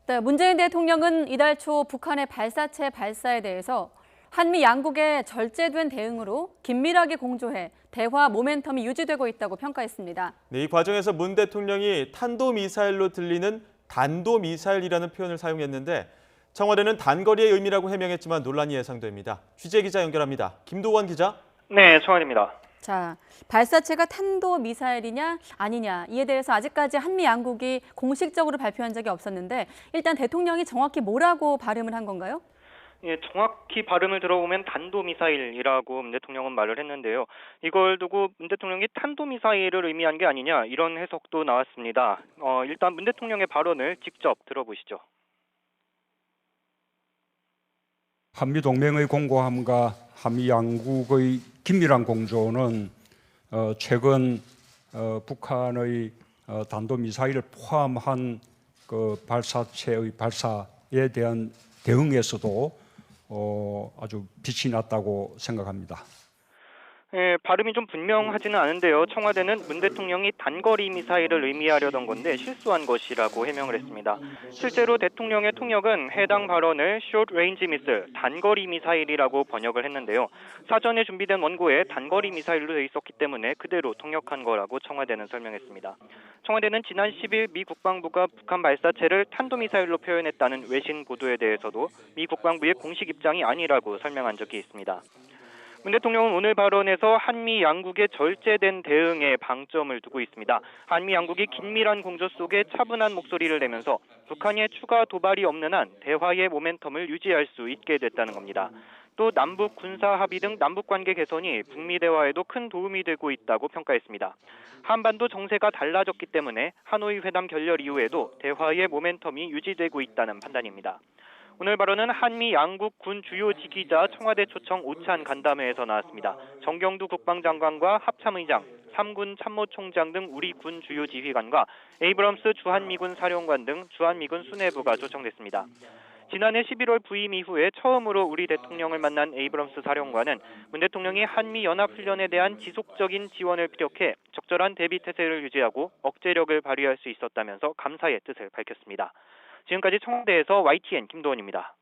네, 문재인 대통령은 이달 초 북한의 발사체 발사에 대해서 한미 양국의 절제된 대응으로 긴밀하게 공조해 대화 모멘텀이 유지되고 있다고 평가했습니다. 네, 이 과정에서 문 대통령이 탄도미사일로 들리는 단도미사일이라는 표현을 사용했는데 청와대는 단거리의 의미라고 해명했지만 논란이 예상됩니다. 취재 기자 연결합니다. 김도원 기자. 네, 청와대입니다. 자, 발사체가 탄도미사일이냐 아니냐 이에 대해서 아직까지 한미 양국이 공식적으로 발표한 적이 없었는데 일단 대통령이 정확히 뭐라고 발음을 한 건가요? 예, 정확히 발음을 들어보면 단도미사일이라고 문 대통령은 말을 했는데요. 이걸 두고 문 대통령이 탄도미사일을 의미한 게 아니냐 이런 해석도 나왔습니다. 일단 문 대통령의 발언을 직접 들어보시죠. 한미동맹의 공고함과 한미 양국의 긴밀한 공조는 최근 북한의 단도미사일을 포함한 그 발사체의 발사에 대한 대응에서도 아주 빛이 났다고 생각합니다. 예, 발음이 좀 분명하지는 않은데요. 청와대는 문 대통령이 단거리 미사일을 의미하려던 건데 실수한 것이라고 해명을 했습니다. 실제로 대통령의 통역은 해당 발언을 Short Range Missile, 단거리 미사일이라고 번역을 했는데요. 사전에 준비된 원고에 단거리 미사일로 돼 있었기 때문에 그대로 통역한 거라고 청와대는 설명했습니다. 청와대는 지난 10일 미 국방부가 북한 발사체를 탄도미사일로 표현했다는 외신 보도에 대해서도 미 국방부의 공식 입장이 아니라고 설명한 적이 있습니다. 문 대통령은 오늘 발언에서 한미 양국의 절제된 대응에 방점을 두고 있습니다. 한미 양국이 긴밀한 공조 속에 차분한 목소리를 내면서 북한의 추가 도발이 없는 한 대화의 모멘텀을 유지할 수 있게 됐다는 겁니다. 또 남북 군사 합의 등 남북 관계 개선이 북미 대화에도 큰 도움이 되고 있다고 평가했습니다. 한반도 정세가 달라졌기 때문에 하노이 회담 결렬 이후에도 대화의 모멘텀이 유지되고 있다는 판단입니다. 오늘 발언은 한미 양국 군 주요 지휘자 청와대 초청 오찬 간담회에서 나왔습니다. 정경두 국방장관과 합참의장, 3군 참모총장 등 우리 군 주요 지휘관과 에이브럼스 주한미군 사령관 등 주한미군 수뇌부가 초청됐습니다. 지난해 11월 부임 이후에 처음으로 우리 대통령을 만난 에이브럼스 사령관은 문 대통령이 한미 연합훈련에 대한 지속적인 지원을 피력해 적절한 대비 태세를 유지하고 억제력을 발휘할 수 있었다면서 감사의 뜻을 밝혔습니다. 지금까지 청와대에서 YTN 김도원입니다.